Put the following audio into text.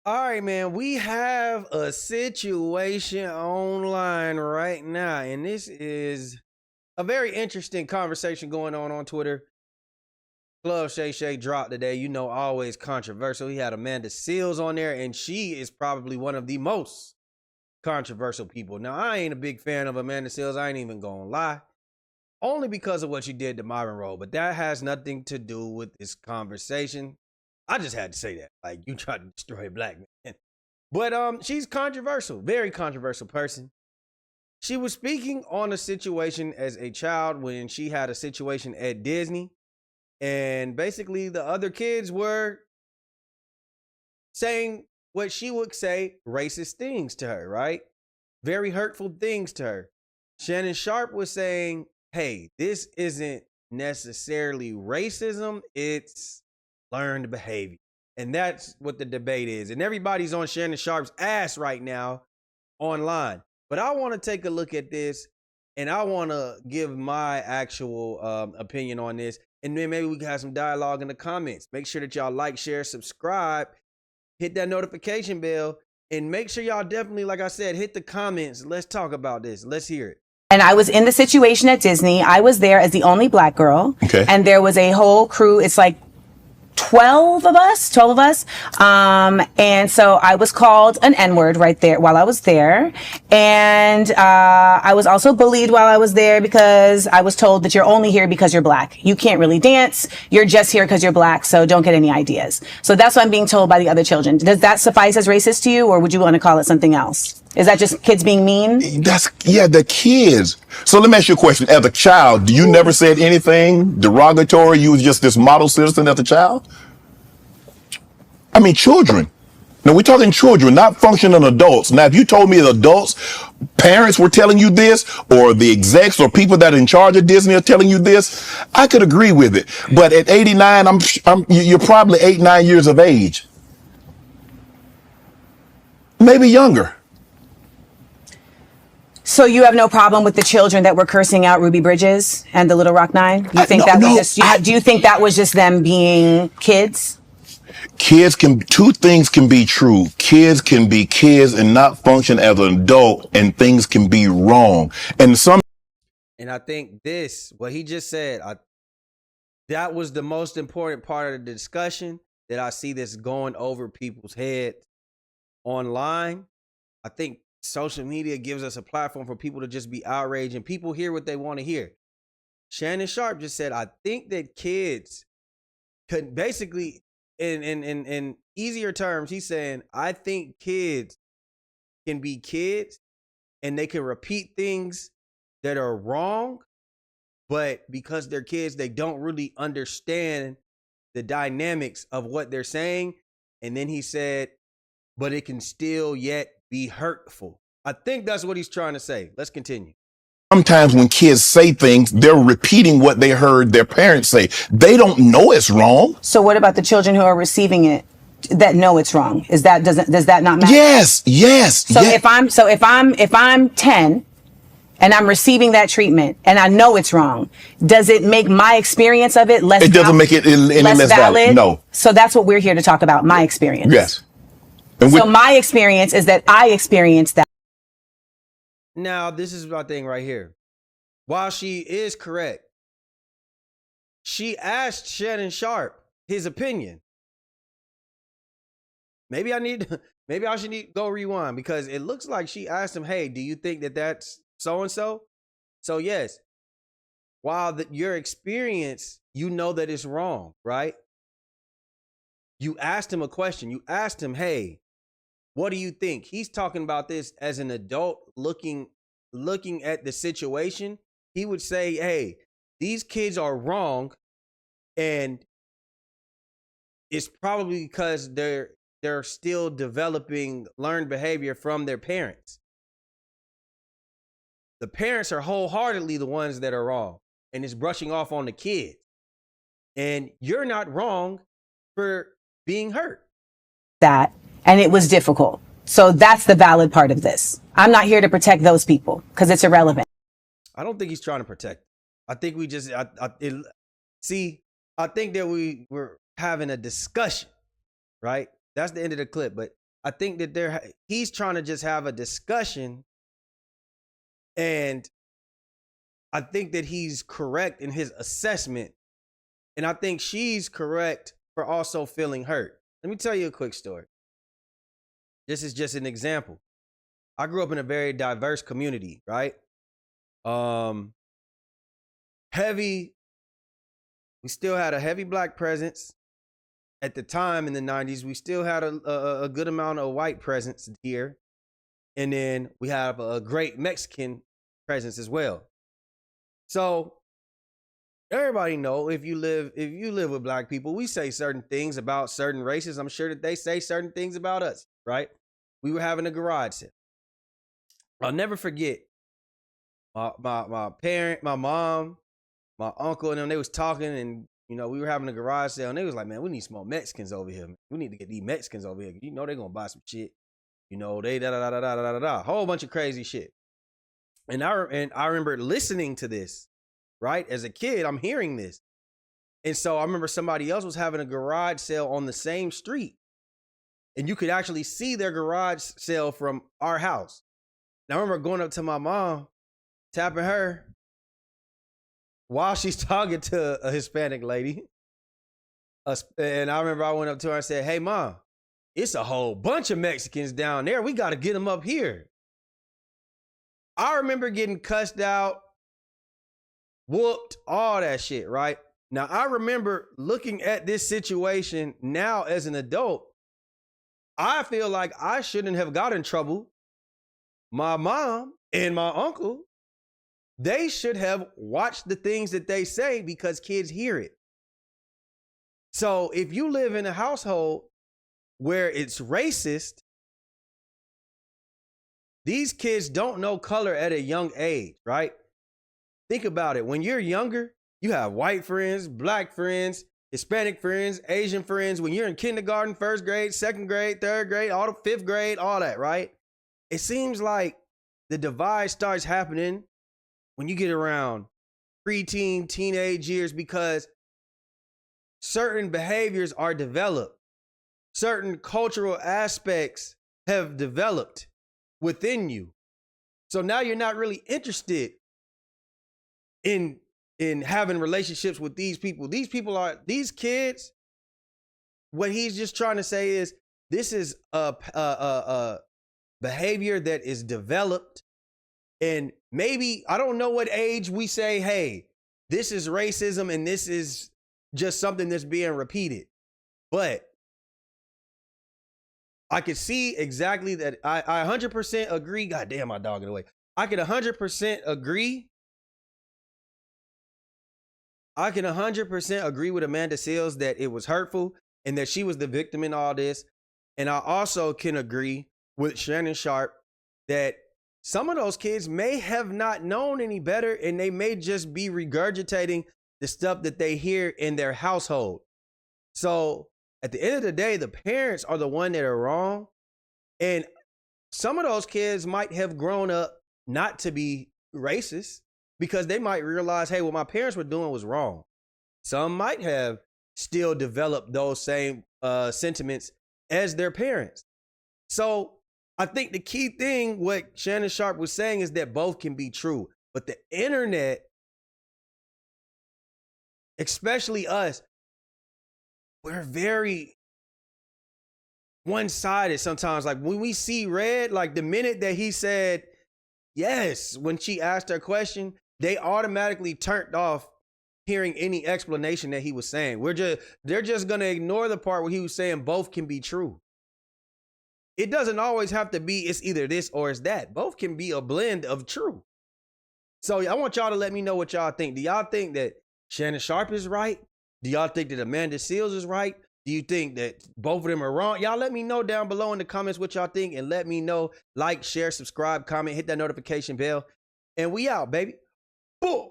All right, man. We have a situation online right now, and this is a very interesting conversation going on Twitter. Club Shay Shay dropped today. You know, always controversial. He had Ananda Seals on there, and she is probably one of the most controversial people. Now, I ain't a big fan of Ananda Seals. I ain't even gonna lie. Only because of what she did to Marvin Rowe. But that has nothing to do with this conversation. I just had to say that. Like, you tried to destroy a black man. But she's controversial. Very controversial person. She was speaking on a situation as a child when she had a situation at Disney. And basically the other kids were saying what she would say racist things to her, right? Very hurtful things to her. Shannon Sharpe was saying, hey, this isn't necessarily racism, it's learned behavior. And that's what the debate is. And everybody's on Shannon Sharpe's ass right now online. But I want to take a look at this and I want to give my actual opinion on this. And then maybe we can have some dialogue in the comments. Make sure that y'all like, share, subscribe, hit that notification bell, and make sure y'all definitely, like I said, hit the comments. Let's talk about this. Let's hear it. And I was in the situation at Disney. I was there as the only black girl. Okay. And there was a whole crew. It's like 12 of us. And so I was called an N-word right there while I was there. And I was also bullied while I was there because I was told that you're only here because you're black. You can't really dance. You're just here because you're black. So don't get any ideas. So that's what I'm being told by the other children. Does that suffice as racist to you, or would you want to call it something else? Is that just kids being mean? The kids. So let me ask you a question. As a child, you never said anything derogatory? You was just this model citizen as a child? I mean, children. Now, we're talking children, not functioning adults. Now, if you told me as adults, parents were telling you this, or the execs or people that are in charge of Disney are telling you this, I could agree with it. But at 89, you're probably 8, 9 years of age. Maybe younger. So you have no problem with the children that were cursing out Ruby Bridges and the Little Rock Nine? You think do you think that was just them being kids? Two things can be true. Kids can be kids and not function as an adult, and things can be wrong. And I think what he just said, that was the most important part of the discussion that I see this going over people's heads online. I think social media gives us a platform for people to just be outraged, and people hear what they want to hear. Shannon Sharpe just said, I think that kids could basically, in easier terms, he's saying, I think kids can be kids and they can repeat things that are wrong, but because they're kids, they don't really understand the dynamics of what they're saying. And then he said, but it can still yet be hurtful. I think that's what he's trying to say. Let's continue. Sometimes when kids say things, they're repeating what they heard their parents say. They don't know it's wrong. So what about the children who are receiving it that know it's wrong? Does that not matter? Yes. So if I'm 10 and I'm receiving that treatment and I know it's wrong, does it make my experience of it less? It doesn't make it any less valid. No. So that's what we're here to talk about. My experience. Yes. So my experience is that I experienced that. Now, this is my thing right here. While she is correct, she asked Shannon Sharpe his opinion. Maybe I should go rewind, because it looks like she asked him, hey, do you think that that's so-and-so? So yes, while your experience, you know that it's wrong, right? You asked him a question. You asked him, hey, what do you think? He's talking about this as an adult looking at the situation. He would say, hey, these kids are wrong, and it's probably because they're still developing learned behavior from their parents. The parents are wholeheartedly the ones that are wrong, and it's brushing off on the kids. And you're not wrong for being hurt. And it was difficult. So that's the valid part of this. I'm not here to protect those people because it's irrelevant. I don't think he's trying to protect. I think we just, I think that we were having a discussion, right? That's the end of the clip. But I think that he's trying to just have a discussion, and I think that he's correct in his assessment, and I think she's correct for also feeling hurt. Let me tell you a quick story. This is just an example. I grew up in a very diverse community, right? We still had a heavy black presence. At the time in the 90s, we still had a good amount of white presence here. And then we have a great Mexican presence as well. So everybody know if you live with black people, we say certain things about certain races. I'm sure that they say certain things about us, right? We were having a garage sale. I'll never forget my parent, my mom, my uncle, and them, they was talking, and we were having a garage sale, and they was like, man, we need some more Mexicans over here. We need to get these Mexicans over here. They're gonna buy some shit. They da whole bunch of crazy shit. And I remember listening to this, right? As a kid, I'm hearing this. And so I remember somebody else was having a garage sale on the same street. And you could actually see their garage sale from our house. And I remember going up to my mom, tapping her while she's talking to a Hispanic lady. And I remember I went up to her and said, hey, Mom, it's a whole bunch of Mexicans down there. We got to get them up here. I remember getting cussed out, whooped, all that shit, right? Now, I remember looking at this situation now as an adult. I feel like I shouldn't have got in trouble. My mom and my uncle, they should have watched the things that they say because kids hear it. So if you live in a household where it's racist, these kids don't know color at a young age, right? Think about it. When you're younger, you have white friends, black friends, Hispanic friends, Asian friends. When you're in kindergarten, first grade, second grade, third grade, all the fifth grade, all that, right? It seems like the divide starts happening when you get around preteen, teenage years, because certain behaviors are developed. Certain cultural aspects have developed within you. So now you're not really interested in having relationships with these people. These kids, what he's just trying to say is this is a behavior that is developed. And maybe, I don't know what age we say, hey, this is racism and this is just something that's being repeated. But I could see exactly that. I 100% agree. God damn, my dog in the way. I could 100% agree. I can 100% agree with Ananda Seals that it was hurtful and that she was the victim in all this. And I also can agree with Shannon Sharpe that some of those kids may have not known any better, and they may just be regurgitating the stuff that they hear in their household. So at the end of the day, the parents are the one that are wrong. And some of those kids might have grown up not to be racist because they might realize, hey, what my parents were doing was wrong. Some might have still developed those same sentiments as their parents. So I think the key thing, what Shannon Sharpe was saying, is that both can be true. But the internet, especially us, we're very one-sided sometimes. Like when we see red, like the minute that he said yes, when she asked her question, they automatically turned off hearing any explanation that he was saying. They're just going to ignore the part where he was saying both can be true. It doesn't always have to be it's either this or it's that. Both can be a blend of true. So I want y'all to let me know what y'all think. Do y'all think that Shannon Sharpe is right? Do y'all think that Ananda Seals is right? Do you think that both of them are wrong? Y'all let me know down below in the comments what y'all think, and let me know. Like, share, subscribe, comment, hit that notification bell. And we out, baby. Boom.